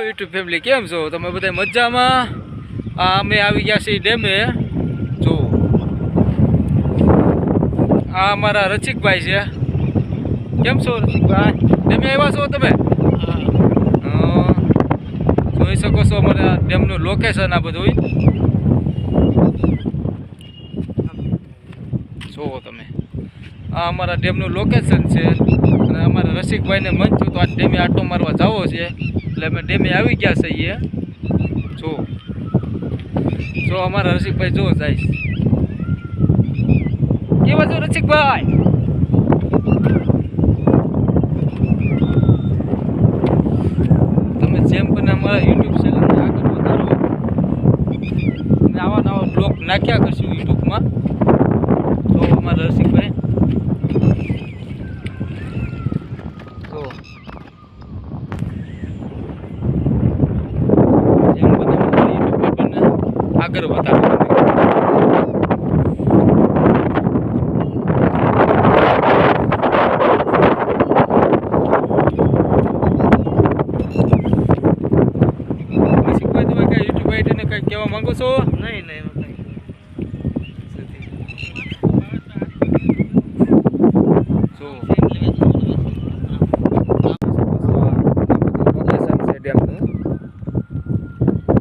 YouTube family કેમ છો તમે બધા મજામાં? અમે આવી ગયા છીએ ડેમે. જો આ અમારા રસિકભાઈ છે. કેમ છો રસિકભાઈ? ડેમે આવ્યા છો તમે? જોઈ શકો છો અમારા ડેમનું લોકેશન આ બધું જોવો તમે. આ અમારા ડેમનું લોકેશન છે અને અમારા રસિકભાઈને મન થયું તો આ ડેમે આટો મારવા જવો છે એટલે અમે ડેમે આવી ગયા છીએ. જો અમારા રસિકભાઈ જો જાય કેવા છો રસિકભાઈ? તમે જેમ પણ અમારા યુટ્યુબ ચેનલને આગળ વધારો અને આવા નવા બ્લોગ નાખ્યા કરશું યુટ્યુબમાં. તો અમારા રસિકભાઈ તો જેમ બધા યુટ્યુબ આગળ વધારો. કેવા માંગો છો? નહીં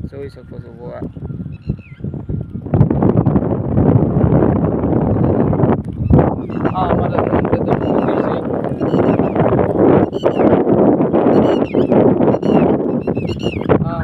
જોઈ શકો છો. હા અમારા મંદિર છે. હા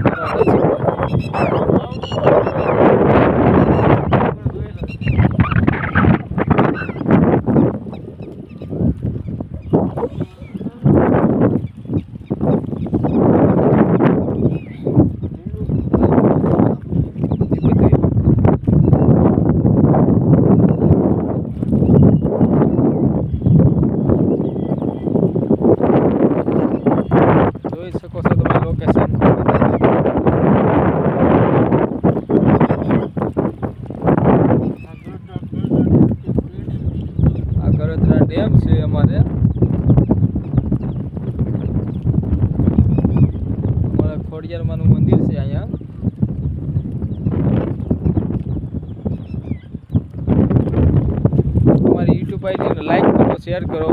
જોઈ શકો છો તમે લોકેશન. આ ગરોત્રા ડેમ છે અમારે. અમારા ખોડિયારમાંનું મંદિર છે અહીંયા. અમારી યુટ્યુબ આઈડીને લાઈક કરો, શેર કરો.